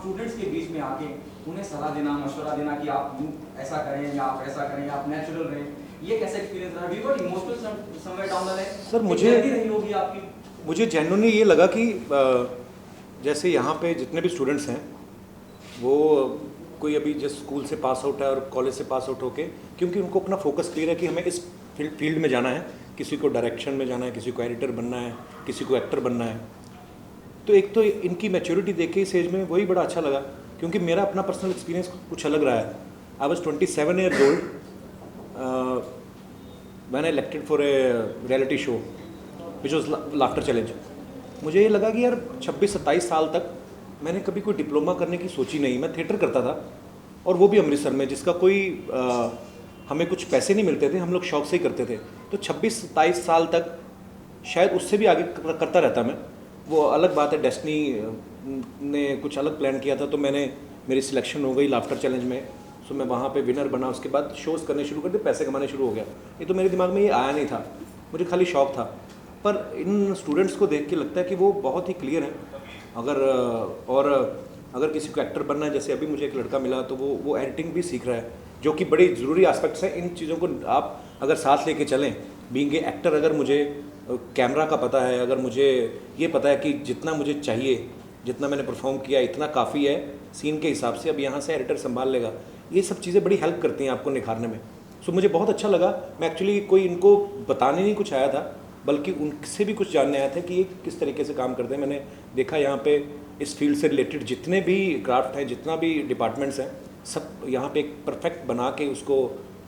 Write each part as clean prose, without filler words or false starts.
Students के बीच में आके उन्हें सलाह देना, मशवरा देना कि आप यूँ ऐसा करें या आप ऐसा करें या आप नेचुरल रहें, ये कैसा एक्सपीरियंस रहा? We were emotional somewhere down the line. Sir मुझे जेन्युइनली ये लगा कि जैसे यहाँ पे जितने भी स्टूडेंट्स हैं वो कोई अभी जिस स्कूल से पास आउट है और कॉलेज से पास आउट होके, क्योंकि उनको अपना फोकस क्लियर है कि हमें इस फील्ड में जाना है, किसी को डायरेक्शन में जाना है, किसी को एडिटर बनना है, किसी को एक्टर बनना है। तो एक तो इनकी मैच्योरिटी देख के इस एज में वही बड़ा अच्छा लगा, क्योंकि मेरा अपना पर्सनल एक्सपीरियंस कुछ अलग रहा है। आई वॉज 27 years old मैंने elected for a reality show which was laughter challenge. मुझे ये लगा कि यार 26-27 साल तक मैंने कभी कोई डिप्लोमा करने की सोची नहीं। मैं थिएटर करता था और वो भी अमृतसर में, जिसका कोई हमें कुछ पैसे नहीं मिलते थे, हम लोग शौक से ही करते थे। तो 26-27 साल तक शायद उससे भी आगे करता रहता मैं। वो अलग बात है, डेस्टिनी ने कुछ अलग प्लान किया था, तो मेरी सिलेक्शन हो गई लाफ्टर चैलेंज में। सो मैं वहाँ पे विनर बना, उसके बाद शोज़ करने शुरू कर दिए, पैसे कमाने शुरू हो गया। ये तो मेरे दिमाग में ये आया नहीं था, मुझे खाली शौक था। पर इन स्टूडेंट्स को देख के लगता है कि वो बहुत ही क्लियर हैं। अगर किसी को एक्टर बनना है, जैसे अभी मुझे एक लड़का मिला तो वो एडिटिंग भी सीख रहा है, जो कि बड़ी ज़रूरी एस्पेक्ट्स हैं। इन चीज़ों को आप अगर साथ लेके चलें, बीइंग ए एक्टर, अगर मुझे कैमरा का पता है, अगर मुझे ये पता है कि जितना मुझे चाहिए, जितना मैंने परफॉर्म किया इतना काफ़ी है सीन के हिसाब से, अब यहाँ से एडिटर संभाल लेगा, ये सब चीज़ें बड़ी हेल्प करती हैं आपको निखारने में। सो मुझे बहुत अच्छा लगा। मैं एक्चुअली कोई इनको बताने नहीं कुछ आया था, बल्कि उनसे भी कुछ जानने आया था कि ये किस तरीके से काम करते हैं। मैंने देखा यहाँ पे इस फील्ड से रिलेटेड जितने भी क्राफ्ट हैं, जितना भी डिपार्टमेंट्स हैं, सब यहाँ पे एक परफेक्ट बना के उसको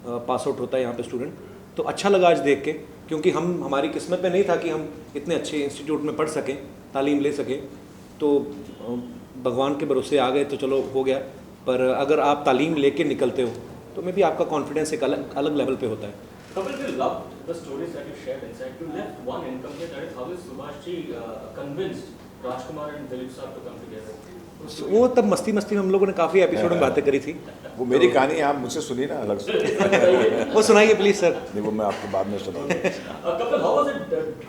पास आउट होता है यहाँ पे स्टूडेंट। तो अच्छा लगा आज देख के, क्योंकि हमारी किस्मत में नहीं था कि हम इतने अच्छे इंस्टीट्यूट में पढ़ सकें, तालीम ले सकें। तो भगवान के भरोसे आ गए तो चलो हो गया। पर अगर आप तालीम लेके निकलते हो तो मे भी आपका कॉन्फिडेंस एक अलग लेवल पे होता है। Kapil, we loved the stories that you shared inside. You left one incomplete, that is how is Subhash ji convinced Rajkumar and Dilip sir to come together? वो तब मस्ती में हम लोगों ने काफ़ी एपिसोड में बातें करी थी। वो मेरी कहानी आप मुझसे सुनिए ना अलग से। वो सुनाइए प्लीज सर। नहीं, वो मैं आपको बाद में सुनाऊंगा। Kapil, how was it?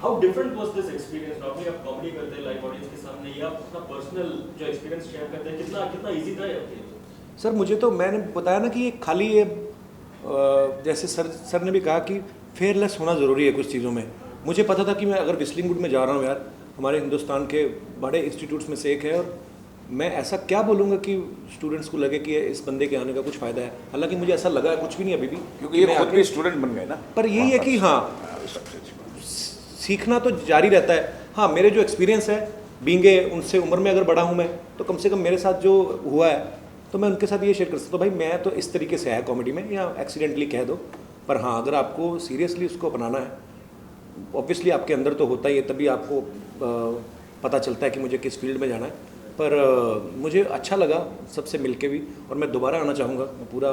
How different was this experience? Normally आप कॉमेडी करते हैं लाइव ऑडियंस के सामने, या अपना पर्सनल जो एक्सपीरियंस शेयर करते हैं, कितना इजी था आपके लिए? सर मुझे तो, मैंने बताया ना कि ये खाली ये जैसे सर ने भी कहा कि फेयरलेस होना ज़रूरी है कुछ चीज़ों में। मुझे पता था कि मैं अगर विस्लिंग वुड में जा रहा हूँ यार, हमारे हिंदुस्तान के बड़े इंस्टीट्यूट्स में से एक है, और मैं ऐसा क्या बोलूँगा कि स्टूडेंट्स को लगे कि इस बंदे के आने का कुछ फ़ायदा है। हालांकि मुझे ऐसा लगा कुछ भी नहीं अभी भी, क्योंकि ये खुद भी स्टूडेंट बन गए ना। पर यही है कि हाँ, सीखना तो जारी रहता है। हाँ, मेरे जो एक्सपीरियंस है बींगे उनसे उम्र में अगर बड़ा हूँ मैं, तो कम से कम मेरे साथ जो हुआ है तो मैं उनके साथ ये शेयर कर सकता हूँ। भाई मैं तो इस तरीके से है कॉमेडी में, या एक्सीडेंटली कह दो। पर हाँ, अगर आपको सीरियसली उसको अपनाना है, ऑब्वियसली आपके अंदर तो होता ही है, तभी आपको पता चलता है कि मुझे किस फील्ड में जाना है। पर मुझे अच्छा लगा सबसे मिलके भी, और मैं दोबारा आना चाहूँगा। मैं पूरा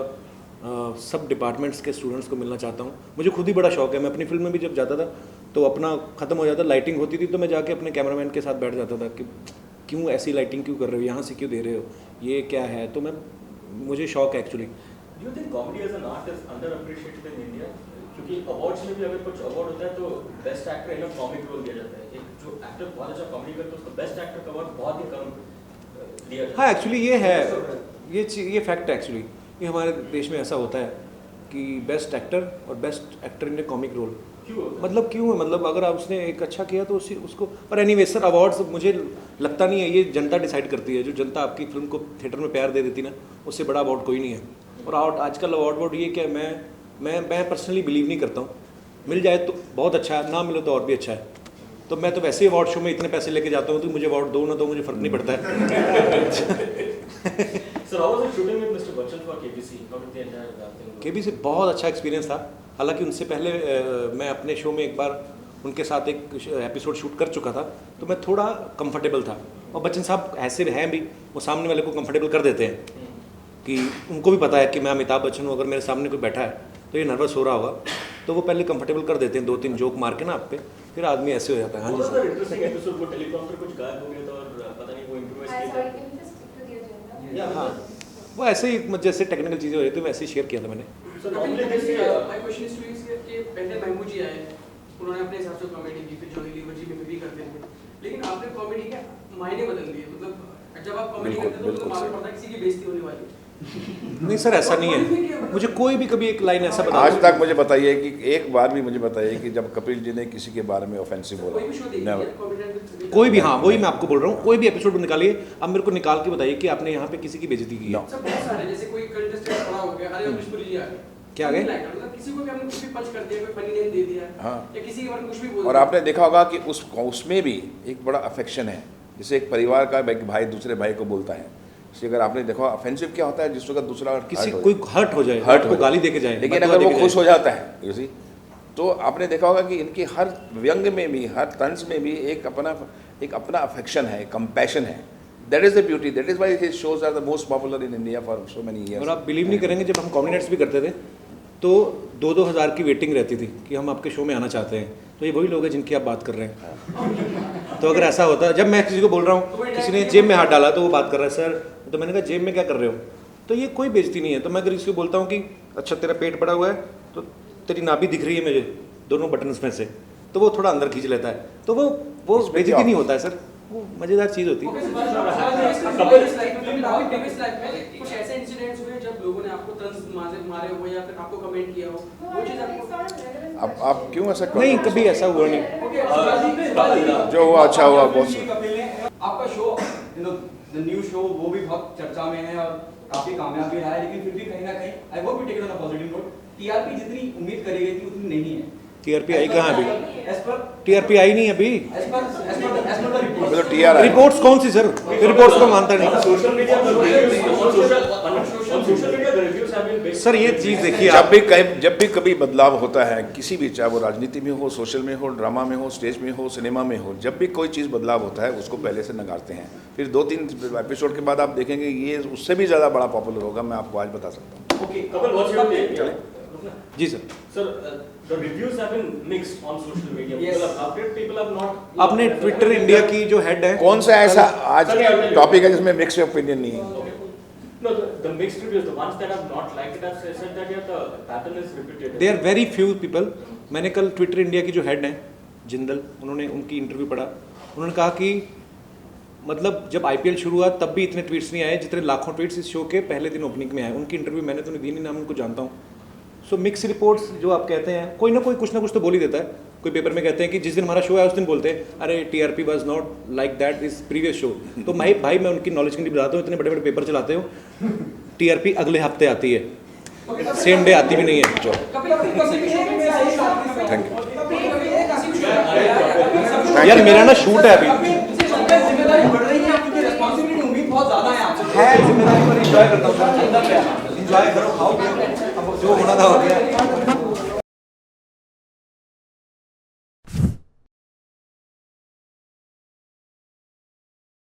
सब डिपार्टमेंट्स के स्टूडेंट्स को मिलना चाहता हूँ। मुझे खुद ही बड़ा शौक है। मैं अपनी फिल्म में भी जब जाता था तो अपना ख़त्म हो जाता, लाइटिंग होती थी तो मैं जाके अपने कैमरामैन के साथ बैठ जाता था कि क्यों ऐसी लाइटिंग क्यों कर रहे हो, यहाँ से क्यों दे रहे हो, ये क्या है। तो मुझे शौक है actually. Do you think comedy as an art is underappreciated in India? क्योंकि अवार्ड्स में भी अगर कुछ अवार्ड होता है तो best actor in a comic role दिया जाता है। एक जो एक्टर बहुत अच्छा कॉमेडी करता है उसको बेस्ट एक्टर का अवार्ड बहुत ही कम दिया जाता है। हाँ, एक्चुअली ये है, ये फैक्ट है एक्चुअली। ये हमारे देश में ऐसा होता है कि बेस्ट एक्टर और best actor in a comic role, मतलब क्यों है, मतलब अगर आप उसने एक अच्छा किया तो उसको। पर एनीवे सर, अवार्ड्स मुझे लगता नहीं है, ये जनता डिसाइड करती है। जो जनता आपकी फिल्म को थिएटर में प्यार दे देती ना, उससे बड़ा अवार्ड कोई नहीं है। और आजकल अवार्ड ये क्या, मैं पर्सनली बिलीव नहीं करता हूँ। मिल जाए तो बहुत अच्छा है, ना मिले तो और भी अच्छा है। तो मैं तो वैसे ही अवार्ड शो में इतने पैसे लेके जाता हूँ तो मुझे अवार्ड दो ना दो मुझे फ़र्क नहीं पड़ता है। Sir, how was it shooting with Mr. Bachchan for KBC? How did the entire thing go? KBC बहुत अच्छा एक्सपीरियंस था। हालांकि उनसे पहले मैं अपने शो में एक बार उनके साथ एक एपिसोड शूट कर चुका था, तो मैं थोड़ा कंफर्टेबल था। और बच्चन साहब ऐसे हैं भी, वो सामने वाले को कंफर्टेबल कर देते हैं कि उनको भी पता है कि मैं अमिताभ बच्चन हूँ। अगर मेरे सामने कोई बैठा है तो ये नर्वस हो रहा होगा, तो वो पहले कंफर्टेबल कर देते हैं, 2-3 जोक मार के ना आप पे, फिर आदमी ऐसे हो जाता है। हाँ जी सर। इंटरेस्टिंग एपिसोड, वो टेलीप्रॉम्प्टर कुछ गायब हो गया था और पता नहीं वो इम्प्रोवाइज किया था। वो ऐसे ही जैसे टेक्निकल चीज़ें हो रही थी वैसे ही शेयर किया था मैंने। पहले महमूद जी आए, उन्होंने अपने हिसाब से कॉमेडी की, फिर जॉनी लीवर जी भी करते थे, लेकिन आपने कॉमेडी के मायने बदल दिए। मतलब जब आप कमेंट बिल्कुल, करते हो तो बिल्कुल मालूम सही। पड़ता है किसी की बेइज्जती होने वाली है। नहीं सर, ऐसा नहीं है। मुझे कोई भी कभी एक लाइन ऐसा बता आज दो। तक मुझे बताइए कि एक बार भी मुझे बताइए कि जब कपिल जी ने किसी के बारे में ऑफेंसिव कोई भी शो बोला, देखिए नेवर। कॉमेडियन कोई भी, हाँ वही मैं आपको बोल रहा हूँ, कोई भी एपिसोड निकालिए, अब मेरे को निकाल के बताइए कि आपने यहाँ पे किसी की बेइज्जती की है। No. सब बहुत सारे, जैसे कोई कंटेस्टेंट खड़ा हो गया, अरे अमरीशपुरी जी आ गए, क्या आ गए? मतलब किसी को भी हमने कुछ भी पंच कर दिया, कोई फनी नेम दे दिया, हाँ। या किसी के बारे में कुछ भी बोल और दिया। आपने देखा होगा कि उसमें भी एक बड़ा अफेक्शन है, जैसे एक परिवार का भाई दूसरे भाई को बोलता है। जैसे अगर आपने देखा ऑफेंसिव क्या होता है, जिसको दूसरा किसी कोई हर्ट हो जाए, हर्ट को गाली देके जाए, लेकिन बदला अगर वो देके खुश जाए। हो जाता है, you see, तो आपने देखा होगा कि इनकी हर व्यंग में भी, हर तंज में भी एक अपना अफेक्शन है, कंपैशन है। That is the beauty, that is why his shows are the most popular in India for so many और इयर्स। आप बिलीव नहीं करेंगे, जब हम कॉमेडी नाइट्स भी करते थे तो 2-2 हज़ार की वेटिंग रहती थी कि हम आपके शो में आना चाहते हैं। तो ये वही लोग हैं जिनकी आप बात कर रहे हैं। तो अगर ऐसा होता, जब मैं किसी को बोल रहा हूँ, किसी ने जेब में हाथ डाला तो वो बात कर रहा है सर, तो मैंने कहा जेब में क्या कर रहे हो, तो ये कोई बेइज्जती नहीं है। तो मैं अगर किसी को बोलता हूँ कि अच्छा तेरा पेट बड़ा हुआ है तो तेरी नाभि दिख रही है मुझे दोनों बटन्स में से, तो वो थोड़ा अंदर खींच लेता है, तो वो इसमें बेइज्जती क्या नहीं होता है सर, वो मज़ेदार चीज़ होती है। कुछ ऐसे इंसिडेंट्स हुए जब लोगों ने आपको तंज मारे हो या फिर आपको कमेंट किया हो, वो चीज आपको आप क्यों ऐसा कर नहीं, कभी ऐसा हुआ नहीं। जो हुआ अच्छा हुआ, बहुत कपिल ने आपका शो द न्यू शो वो भी बहुत चर्चा में है और काफी कामयाब भी रहा है, लेकिन फिर भी कहीं ना कहीं I hope you take it on a positive note, TRP जितनी उम्मीद करी गई थी उतनी नहीं है। टीआरपी आई कहाँ अभी? एज पर टीआरपी आई नहीं अभी। द रिपोर्ट तो टीआर है। रिपोर्ट्स कौन सी सर? रिपोर्ट्स को मानता नहीं social media the reviews have been based sir. ये चीज़ देखिए आप, जब भी कभी बदलाव होता है किसी भी, चाहे वो राजनीति में हो, सोशल में हो, ड्रामा में हो, स्टेज में हो, सिनेमा में हो, जब भी कोई चीज़ बदलाव होता है उसको पहले से नकारते हैं। फिर 2-3 एपिसोड के बाद आप देखेंगे ये उससे भी ज़्यादा बड़ा पॉपुलर होगा, मैं आपको आज बता सकता हूँ। Okay Kapil, what's your take? चले। जी sir. Sir, the reviews have been mixed on social media. Yes. People have loved it, people have not. आपने ट्विटर इंडिया की जो हेड है, कौन सा ऐसा आज टॉपिक है जिसमें मिक्स ओपिनियन नहीं है? Okay. No, the mixed reviews, the ones that have not liked it, have said that yeah, the pattern is repetitive. They are very few people. मैंने कल ट्विटर इंडिया की जो हेड हैं जिंदल, उन्होंने उनकी इंटरव्यू पढ़ा, उन्होंने कहा कि मतलब जब आईपीएल शुरू हुआ तब भी इतने ट्वीट्स नहीं आए जितने लाखों ट्वीट्स इस शो के पहले दिन ओपनिंग में आए। उनकी इंटरव्यू मैंने तो नहीं दी, नहीं नाम उनको जानता हूँ। सो मिक्स रिपोर्ट्स जो आप कहते हैं, कोई ना कोई कुछ ना कुछ तो बोल ही देता है। कोई पेपर में कहते हैं कि जिस दिन हमारा शो है उस दिन बोलते हैं अरे TRP was not like that is previous show. तो भाई मैं उनकी नॉलेज के लिए बताता हूँ, इतने बड़े बड़े पेपर चलाते हो, टीआरपी अगले हफ्ते आती है, सेम डे आती भी नहीं है। जो थैंक यू। यार मेरा ना शूट है अभी, जिम्मेदारी बढ़ रही है क्योंकि रिस्पांसिबिलिटी उम्मीद बहुत ज्यादा है आपसे। है जिम्मेदारी पर एंजॉय करता हूँ सर, एंजॉय करो, खाओ पियो, अब जो होना था हो गया।